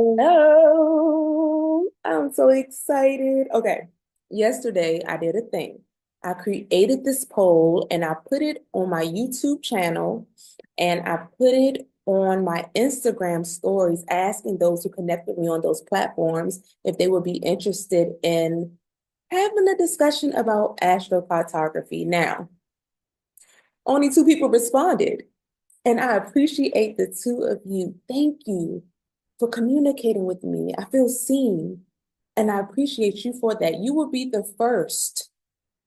Hello, I'm so excited. Okay, yesterday I did a thing. I created this poll and I put it on my YouTube channel and I put it on my Instagram stories asking those who connect with me on those platforms if they would be interested in having a discussion about astrocartography. Now, only two people responded. And I appreciate the two of you. Thank you for communicating with me. I feel seen. And I appreciate you for that. You will be the first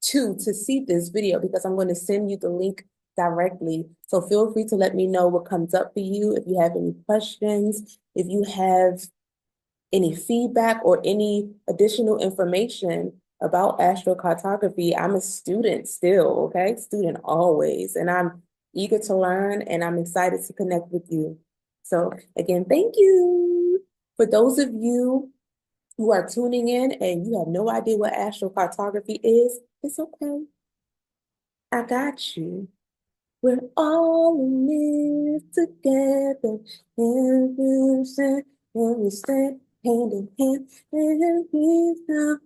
to see this video because I'm going to send you the link directly. So feel free to let me know what comes up for you. If you have any questions, if you have any feedback or any additional information about astrocartography, I'm a student still, okay? Student always. And I'm eager to learn and I'm excited to connect with you. So again, thank you. For those of you who are tuning in and you have no idea what astrocartography is, it's okay. I got you. We're all in this together. And we stand hand in hand. And we know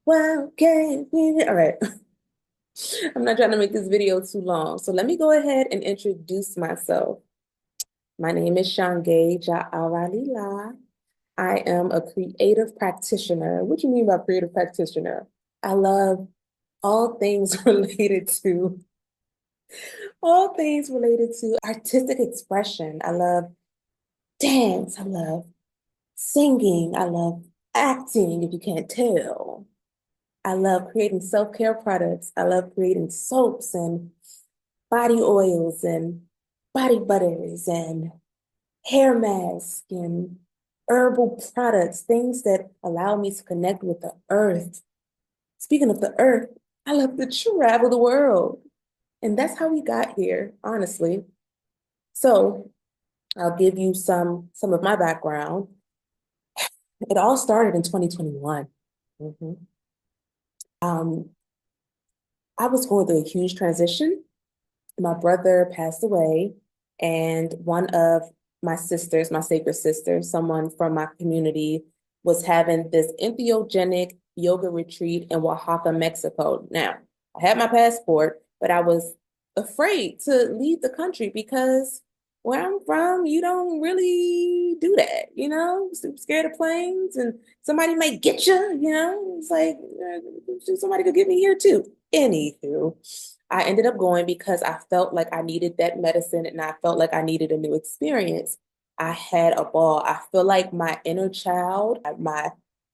well, can we? All right. I'm not trying to make this video too long. So let me go ahead and introduce myself. My name is Shange Ja'aralila. I am a creative practitioner. What do you mean by creative practitioner? I love all things related to all things related to artistic expression. I love dance. I love singing. I love acting, if you can't tell. I love creating self-care products. I love creating soaps and body oils and body butters and hair masks and herbal products, things that allow me to connect with the earth. Speaking of the earth, I love to travel the world. And that's how we got here, honestly. So I'll give you some of my background. It all started in 2021. Mhm. Um, I was going through a huge transition. My brother passed away, and one of my sisters, my sacred sister, someone from my community, was having this entheogenic yoga retreat in Oaxaca, Mexico. Now, I had my passport, but I was afraid to leave the country because where I'm from, you don't really do that, Super scared of planes and somebody might get you. It's like somebody could get me here too. Anywho, I ended up going because I felt like I needed that medicine and I felt like I needed a new experience. I had a ball. I feel like my inner child, my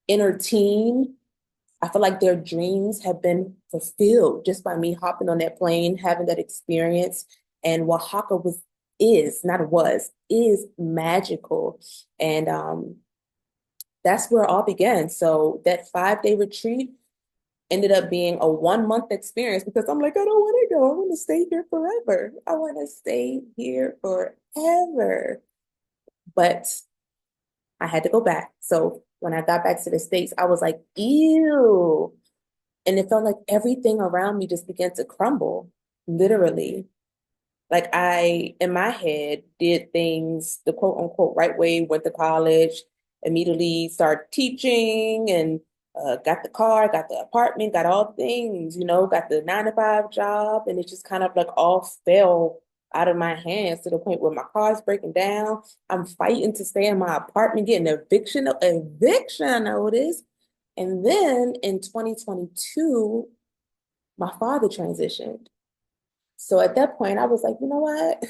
inner teen, I feel like their dreams have been fulfilled just by me hopping on that plane, having that experience. And Oaxaca not was, is magical. And that's where it all began. So that 5-day retreat ended up being a 1 month experience because I'm like, I don't want to go. I want to stay here forever. I want to stay here forever. But I had to go back. So when I got back to the States, I was like, ew. And it felt like everything around me just began to crumble, literally. Like in my head, did things the quote unquote right way, went to college, immediately started teaching and got the car, got the apartment, got all things, got the 9 to 5 job. And it just kind of like all fell out of my hands to the point where my car's breaking down. I'm fighting to stay in my apartment, getting eviction notice. And then in 2022, my father transitioned. So at that point, I was like, you know what?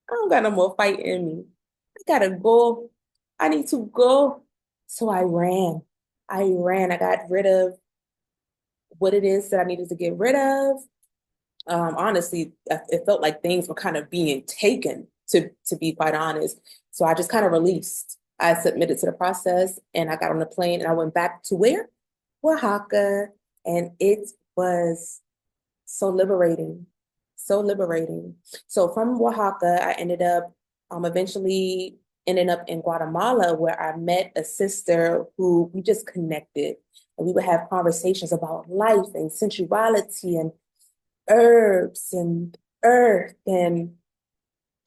I don't got no more fight in me. I gotta go. I need to go. So I ran. I ran. I got rid of what it is that I needed to get rid of. Honestly, it felt like things were kind of being taken, to be quite honest. So I just kind of released. I submitted to the process and I got on the plane and I went back to where? Oaxaca. And it was so liberating, so liberating. So from Oaxaca, I ended up eventually ending up in Guatemala where I met a sister who we just connected. And we would have conversations about life and sensuality and herbs and earth and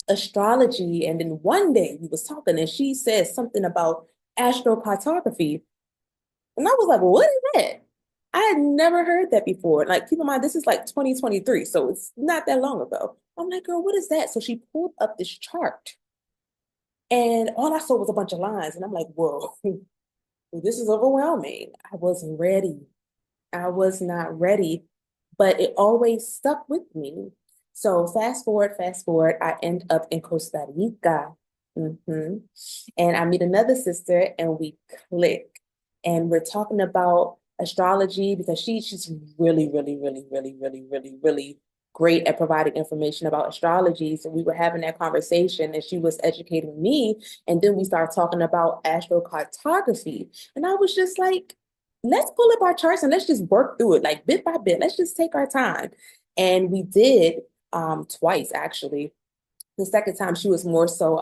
astrology. And then one day we was talking and she said something about astrocartography. And I was like, well, what is that? I had never heard that before. Like, keep in mind, this is like 2023, so it's not that long ago. I'm like, girl, what is that? So she pulled up this chart, and all I saw was a bunch of lines. And I'm like, whoa, this is overwhelming. I wasn't ready. I was not ready, but it always stuck with me. So fast forward, I end up in Costa Rica. hmm And I meet another sister and we click. And we're talking about astrology because she's really great at providing information about astrology. So we were having that conversation and she was educating me. And then we started talking about astrocartography. And I was just like, let's pull up our charts and let's just work through it like bit by bit. Let's just take our time. And we did twice actually. The second time she was more so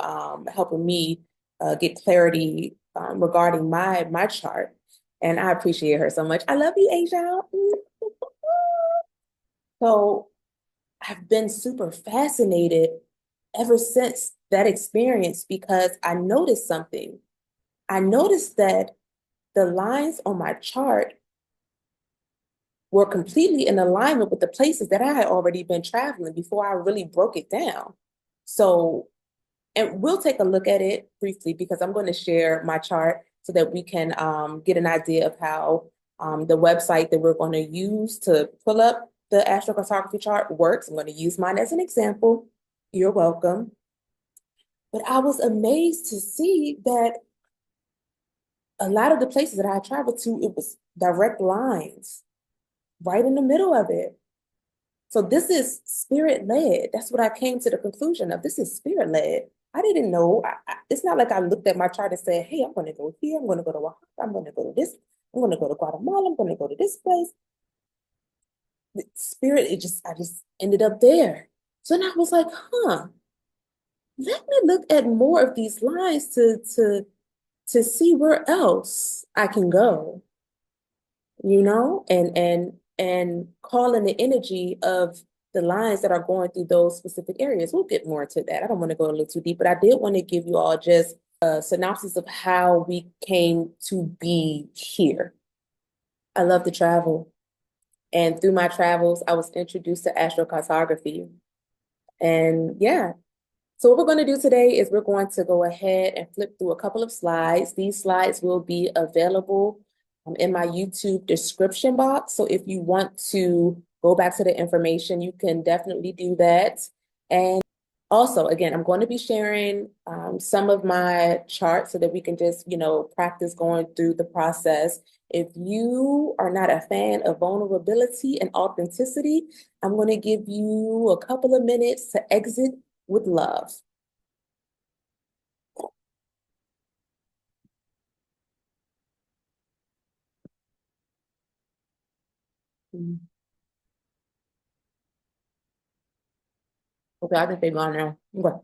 helping me get clarity regarding my chart. And I appreciate her so much. I love you, Asia. So I've been super fascinated ever since that experience because I noticed something. I noticed that the lines on my chart were completely in alignment with the places that I had already been traveling before I really broke it down. So, and we'll take a look at it briefly because I'm going to share my chart so that we can get an idea of how the website that we're going to use to pull up the astrocartography chart works. I'm going to use mine as an example. You're welcome. But I was amazed to see that a lot of the places that I traveled to, it was direct lines right in the middle of it. So this is spirit led. That's what I came to the conclusion of. This is spirit led. I didn't know. It's not like I looked at my chart and said, hey, I'm going to go here. I'm going to go to Oaxaca. I'm going to go to this. I'm going to go to Guatemala. I'm going to go to this place. The spirit, I just ended up there. So then I was like, let me look at more of these lines to see where else I can go, and call in the energy of the lines that are going through those specific areas. We'll get more into that. I don't want to go a little too deep, but I did want to give you all just a synopsis of how we came to be here. I love to travel. And through my travels, I was introduced to astrocartography. And yeah, so what we're going to do today is we're going to go ahead and flip through a couple of slides. These slides will be available in my YouTube description box. So if you want to go back to the information, you can definitely do that. And also, again, I'm going to be sharing some of my charts so that we can just, practice going through the process. If you are not a fan of vulnerability and authenticity, I'm going to give you a couple of minutes to exit with love. Okay, I think they're gone now. Okay,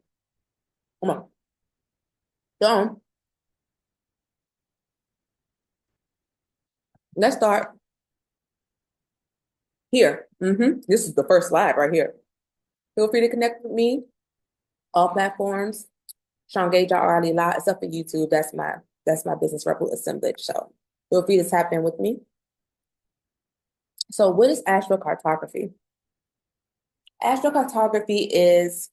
come on. So let's start here. This is the first slide right here. Feel free to connect with me. All platforms. Sean Gage already live. It's up for YouTube. That's my business rebel assemblage. So feel free to tap in with me. So what is astrocartography? Astrocartography is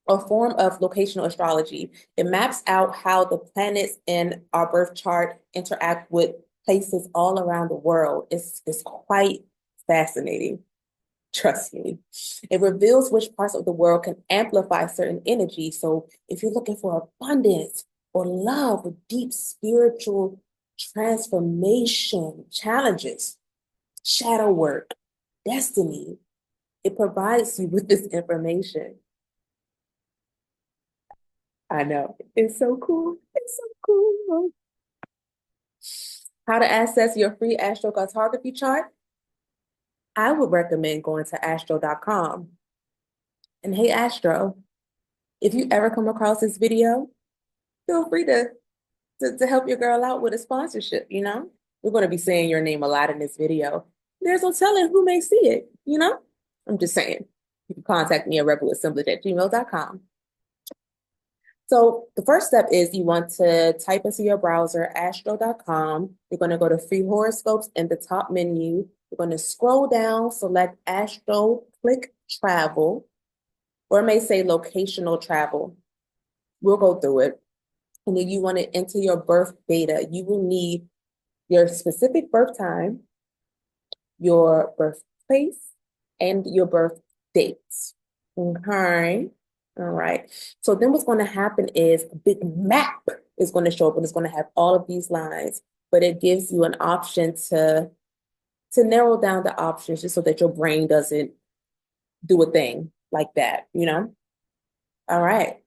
a form of locational astrology. It maps out how the planets in our birth chart interact with places all around the world. It's quite fascinating. Trust me. It reveals which parts of the world can amplify certain energy. So if you're looking for abundance or love or deep spiritual transformation, challenges, shadow work, destiny, it provides you with this information. I know. It's so cool. It's so cool. How to access your free astrocartography chart? I would recommend going to astro.com. And hey, Astro, if you ever come across this video, feel free to help your girl out with a sponsorship, We're going to be saying your name a lot in this video. There's no telling who may see it, I'm just saying. You can contact me at rebellassemblage@gmail.com. So the first step is you want to type into your browser astro.com. You're going to go to free horoscopes in the top menu. You're going to scroll down, select Astro, click travel, or it may say locational travel. We'll go through it. And then you want to enter your birth data. You will need your specific birth time, your birthplace, and your birth dates. Okay. All right. So then what's going to happen is a big map is going to show up and it's going to have all of these lines, but it gives you an option to narrow down the options just so that your brain doesn't do a thing like that, you know? All right.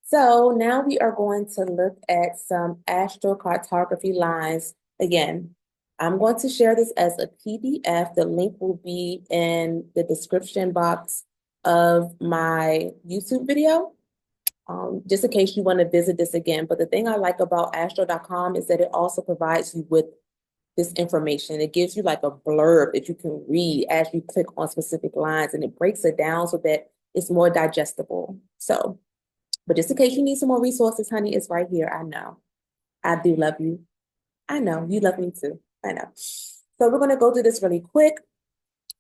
So now we are going to look at some astrocartography lines. Again, I'm going to share this as a PDF. The link will be in the description box of my YouTube video, just in case you want to visit this again. But the thing I like about astro.com is that it also provides you with this information. It gives you like a blurb that you can read as you click on specific lines, and it breaks it down so that it's more digestible. So, but just in case you need some more resources, honey, it's right here. I know. I do love you. I know. You love me too. I know. So we're going to go through this really quick.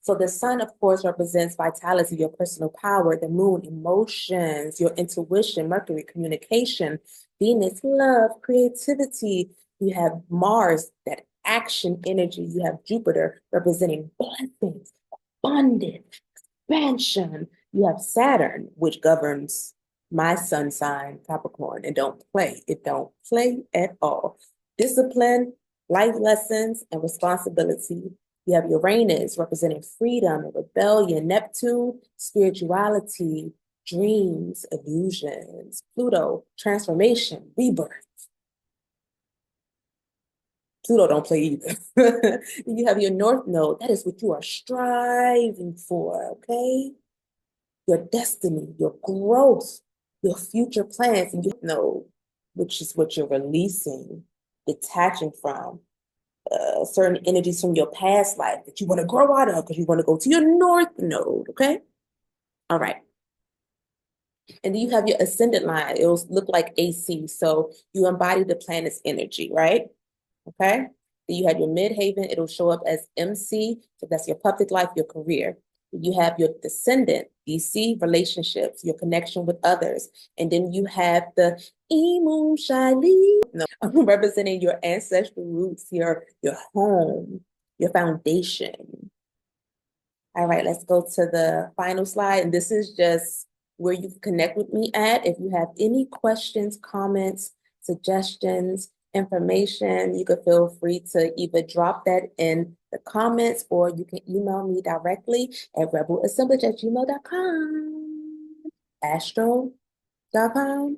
So the sun, of course, represents vitality, your personal power, the moon, emotions, your intuition, Mercury, communication, Venus, love, creativity. You have Mars, that action energy. You have Jupiter representing blessings, abundance, expansion. You have Saturn, which governs my sun sign, Capricorn, and don't play. It don't play at all. Discipline, life lessons, and responsibility. You have Uranus representing freedom and rebellion, Neptune, spirituality, dreams, illusions, Pluto, transformation, rebirth. Pluto don't play either. You have your North Node. That is what you are striving for, okay? Your destiny, your growth, your future plans, and your node, which is what you're releasing, detaching from. Certain energies from your past life that you want to grow out of because you want to go to your North Node, okay? All right. And then you have your ascendant line. It'll look like AC. So you embody the planet's energy, right? Okay. Then you have your midhaven. It'll show up as MC. So that's your public life, your career. You have your descendant, DC, relationships, your connection with others. And then you have the Imu Shali, no, representing your ancestral roots, your home, your foundation. All right, let's go to the final slide. And this is just where you can connect with me at. If you have any questions, comments, suggestions, information, you can feel free to either drop that in the comments or you can email me directly at rebelassemblage@gmail.com. Astro.com,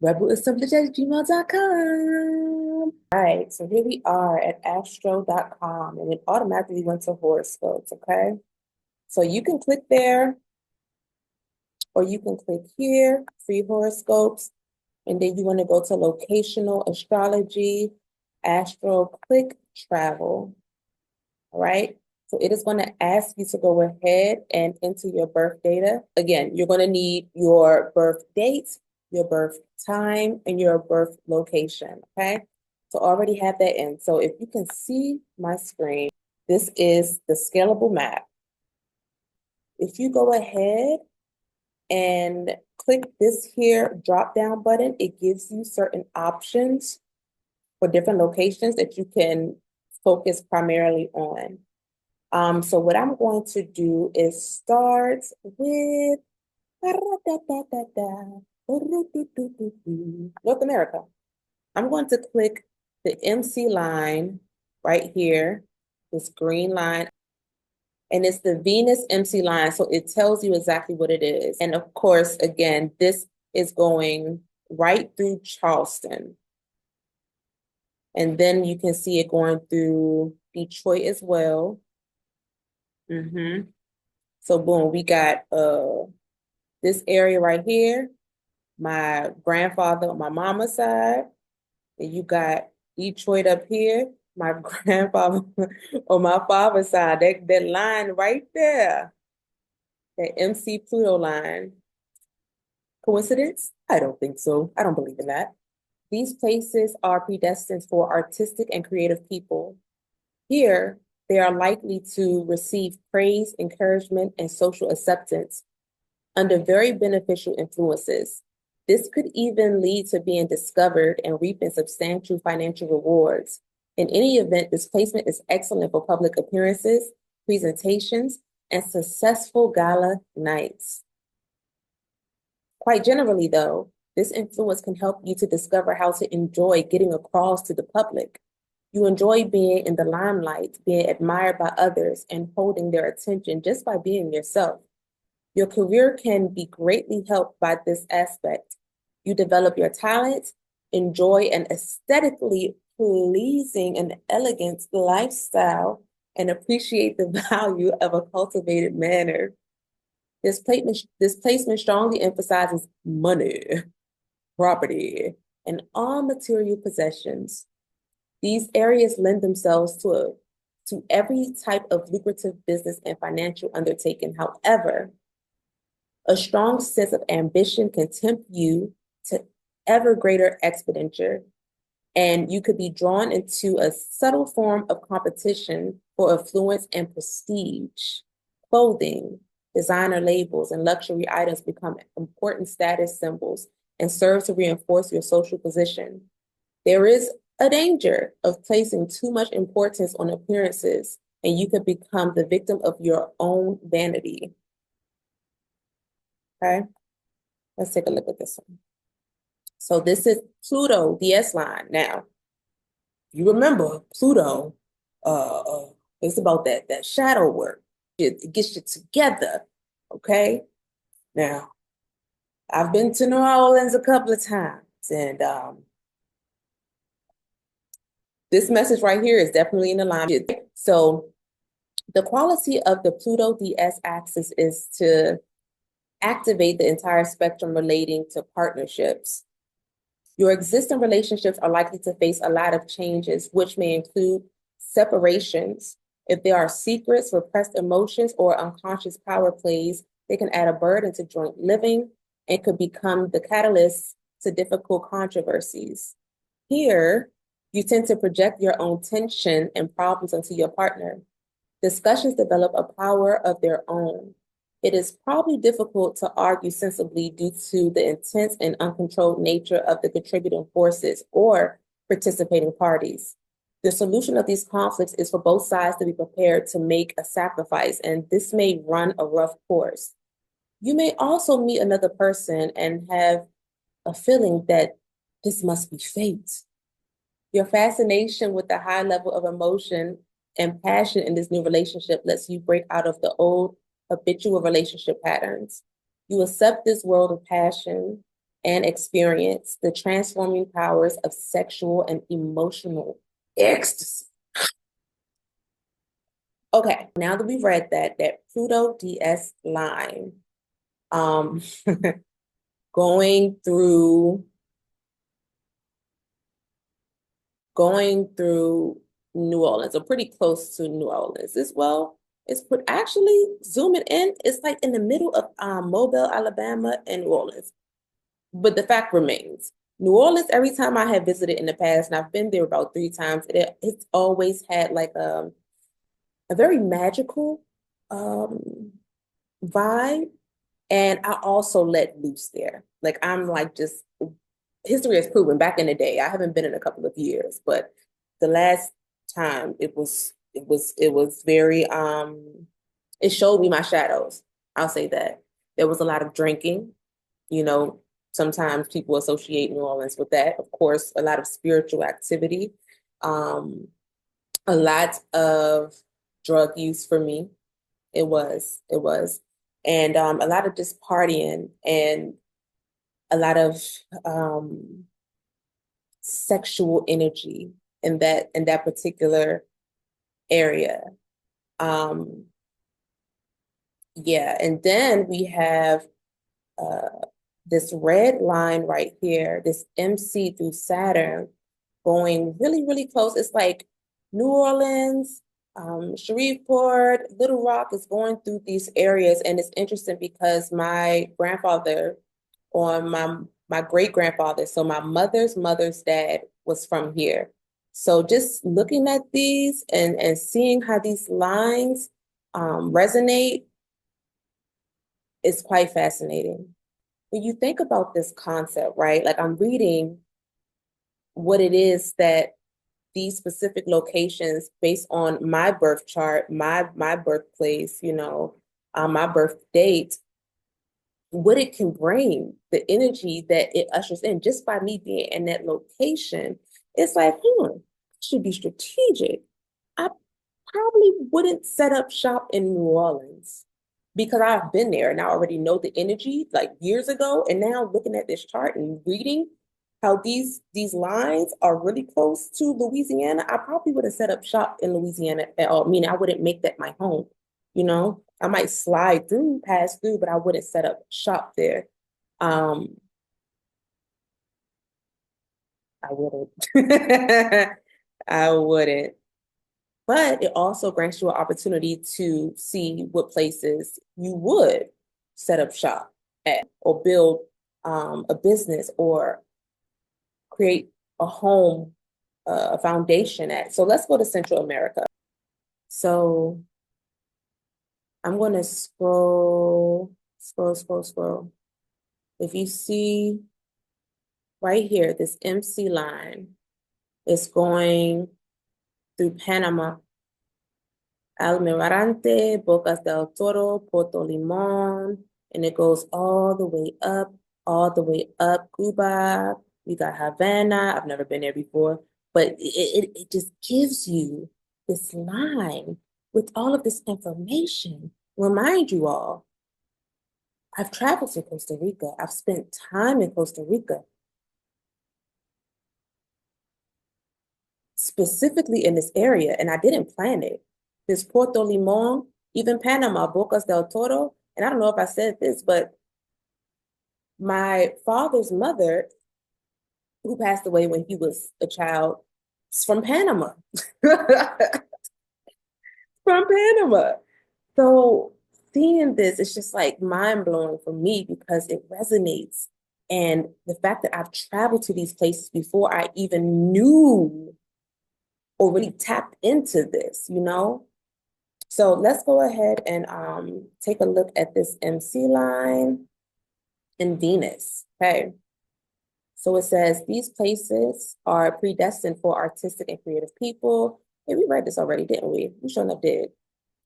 rebelassemblage@gmail.com. All right, so here we are at astro.com and it automatically went to horoscopes, okay? So you can click there or you can click here, free horoscopes, and then you want to go to locational astrology, astro, click travel, all right? So it is going to ask you to go ahead and enter your birth data. Again, you're going to need your birth date, your birth time, and your birth location, okay? So I already have that in. So if you can see my screen, this is the scalable map. If you go ahead and click this here drop-down button, it gives you certain options for different locations that you can focus primarily on. So what I'm going to do is start with North America. I'm going to click the MC line right here, this green line, and it's the Venus MC line, so it tells you exactly what it is. And of course, again, this is going right through Charleston. And then you can see it going through Detroit as well. So boom, we got this area right here, my grandfather on my mama's side, and you got Detroit up here, my grandfather on my father's side. That line right there That MC Pluto line. Coincidence? I don't think so. I don't believe in that. These places are predestined for artistic and creative people. Here, they are likely to receive praise, encouragement, and social acceptance under very beneficial influences. This could even lead to being discovered and reaping substantial financial rewards. In any event, this placement is excellent for public appearances, presentations, and successful gala nights. Quite generally, though, this influence can help you to discover how to enjoy getting across to the public. You enjoy being in the limelight, being admired by others, and holding their attention just by being yourself. Your career can be greatly helped by this aspect. You develop your talent, enjoy an aesthetically pleasing and elegant lifestyle, and appreciate the value of a cultivated manner. This placement strongly emphasizes money, property, and all material possessions. These areas lend themselves to every type of lucrative business and financial undertaking. However, a strong sense of ambition can tempt you to ever greater expenditure, and you could be drawn into a subtle form of competition for affluence and prestige. Clothing, designer labels, and luxury items become important status symbols and serve to reinforce your social position. There is a danger of placing too much importance on appearances, and you could become the victim of your own vanity. Okay, let's take a look at this one. So this is Pluto DS line. Now, you remember Pluto, it's about that shadow work. It gets you together, okay? Now, I've been to New Orleans a couple of times, and this message right here is definitely in alignment. So the quality of the Pluto DS axis is to activate the entire spectrum relating to partnerships. Your existing relationships are likely to face a lot of changes, which may include separations. If there are secrets, repressed emotions, or unconscious power plays, they can add a burden to joint living and could become the catalyst to difficult controversies. Here, you tend to project your own tension and problems onto your partner. Discussions develop a power of their own. It is probably difficult to argue sensibly due to the intense and uncontrolled nature of the contributing forces or participating parties. The solution of these conflicts is for both sides to be prepared to make a sacrifice, and this may run a rough course. You may also meet another person and have a feeling that this must be fate. Your fascination with the high level of emotion and passion in this new relationship lets you break out of the old habitual relationship patterns. You accept this world of passion and experience the transforming powers of sexual and emotional ecstasy. Okay, now that we've read that Pluto DS line, going through New Orleans, or pretty close to New Orleans as well. It's actually zooming in. It's like in the middle of Mobile, Alabama, and New Orleans. But the fact remains, New Orleans. Every time I have visited in the past, and I've been there about 3 times, it's always had like a very magical vibe. And I also let loose there. Like I'm like just history has proven back in the day. I haven't been in a couple of years, but the last time it was very it showed me my shadows. I'll say that. There was a lot of drinking, you know, sometimes people associate New Orleans with that. Of course, a lot of spiritual activity, a lot of drug use for me. It was, and a lot of just partying and a lot of sexual energy in that particular area. Yeah, and then we have this red line right here, this MC through Saturn going really, really close. It's like New Orleans, Shreveport, Little Rock is going through these areas, and it's interesting because my grandfather, on my great grandfather, so my mother's dad was from here. So just looking at these and seeing how these lines resonate is quite fascinating. When you think about this concept, right? Like I'm reading what it is that these specific locations based on my birth chart, my birthplace, my birth date, what it can bring, the energy that it ushers in just by me being in that location. It's like, should be strategic. I probably wouldn't set up shop in New Orleans because I've been there and I already know the energy like years ago. And now looking at this chart and reading how these lines are really close to Louisiana, I probably would have set up shop in Louisiana at all. Meaning I wouldn't make that my home. I might slide through, pass through, but I wouldn't set up shop there. Um, I wouldn't. I wouldn't. But it also grants you an opportunity to see what places you would set up shop at or build a business or create a home, a foundation at. So let's go to Central America. So I'm going to scroll. If you see right here, this MC line is going through Panama, Almirante, Bocas del Toro, Puerto Limon, and it goes all the way up Cuba. We got Havana. I've never been there before, but it just gives you this line with all of this information. Remind you all, I've traveled to Costa Rica. I've spent time in Costa Rica, specifically in this area, and I didn't plan it. This Puerto Limon, even Panama, Bocas del Toro, and I don't know if I said this, but my father's mother, who passed away when he was a child, is from Panama. From Panama. So seeing this, it's just like mind blowing for me because it resonates. And the fact that I've traveled to these places before I even knew or really tapped into this. So let's go ahead and take a look at this MC line in Venus. Okay. So it says these places are predestined for artistic and creative people. Hey, we read this already, didn't we? We sure enough did.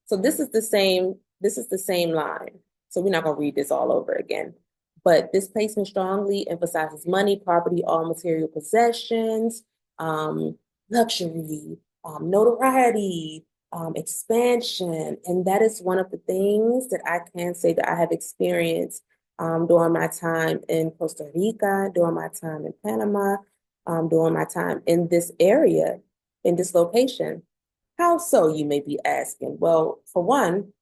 So this is the same line. So we're not gonna read this all over again. But this placement strongly emphasizes money, property, all material possessions, luxury, notoriety, expansion. And that is one of the things that I can say that I have experienced during my time in Costa Rica, during my time in Panama, during my time in this area, in this location. How so, you may be asking? Well, for one,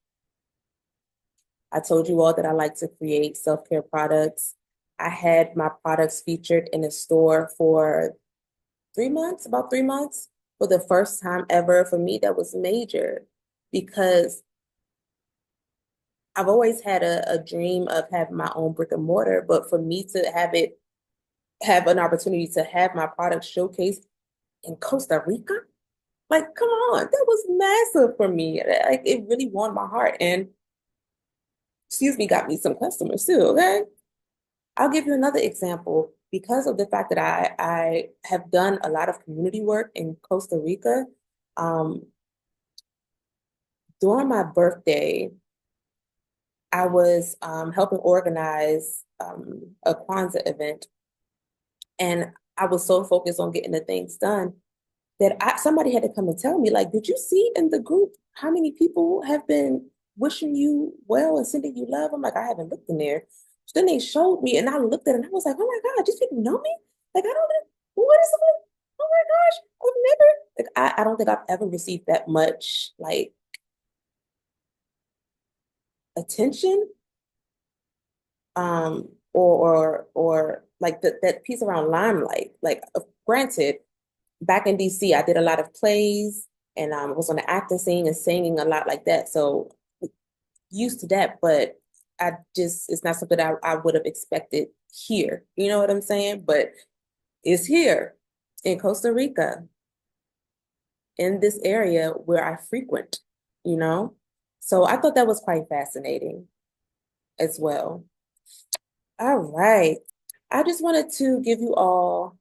I told you all that I like to create self-care products. I had my products featured in a store for 3 months, about 3 months, for the first time ever. For me, that was major because I've always had a dream of having my own brick and mortar, but for me to have an opportunity to have my product showcased in Costa Rica, like, come on, that was massive for me. Like, it really warmed my heart and, excuse me, got me some customers too, okay? I'll give you another example. Because of the fact that I have done a lot of community work in Costa Rica, um, during my birthday, I was helping organize a Kwanzaa event, and I was so focused on getting the things done that somebody had to come and tell me, like, did you see in the group how many people have been wishing you well and sending you love? I'm like, I haven't looked in there. So then they showed me, and I looked at it, and I was like, oh my God, these people know me? Like, I don't know. What is it? Oh my gosh, I've never, like, I don't think I've ever received that much, like, attention, or like that piece around limelight. Like, granted, back in DC, I did a lot of plays. and was on the acting scene and singing a lot like that. So used to that, but I just it's not something I would have expected here. You know what I'm saying? But it's here in Costa Rica, in this area where I frequent, you know? So I thought that was quite fascinating as well. All right. I just wanted to give you all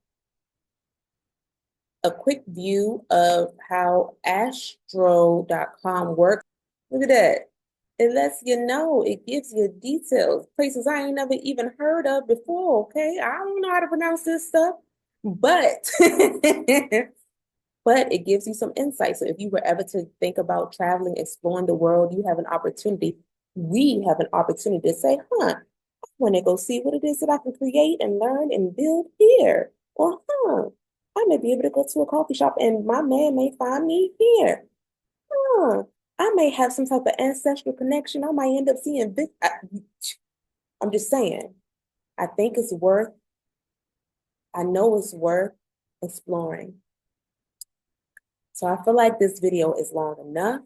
a quick view of how astro.com works. Look at that. It lets you know, it gives you details, places I ain't never even heard of before, okay? I don't know how to pronounce this stuff, but but it gives you some insight. So if you were ever to think about traveling, exploring the world, you have an opportunity. We have an opportunity to say, I want to go see what it is that I can create and learn and build here. Or, I may be able to go to a coffee shop and my man may find me here. Huh, I may have some type of ancestral connection. I might end up seeing this. I'm just saying, I think it's worth, I know it's worth exploring. So I feel like this video is long enough.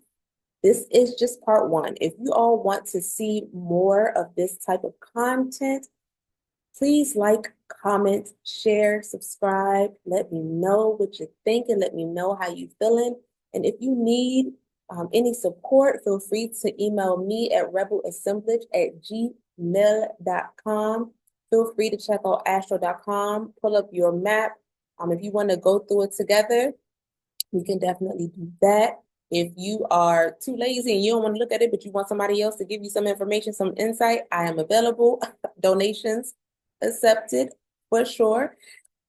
This is just part one. If you all want to see more of this type of content, please like, comment, share, subscribe. Let me know what you're thinking. Let me know how you're feeling. And if you need any support, feel free to email me at rebelassemblage@gmail.com. Feel free to check out astro.com, pull up your map. If you want to go through it together, we can definitely do that. If you are too lazy and you don't want to look at it, but you want somebody else to give you some information, some insight, I am available. Donations accepted for sure.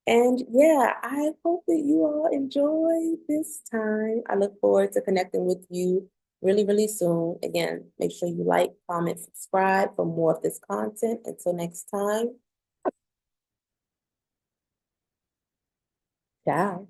And yeah, I hope that you all enjoy this time. I look forward to connecting with you really, really soon. Again, make sure you like, comment, subscribe for more of this content. Until next time, ciao.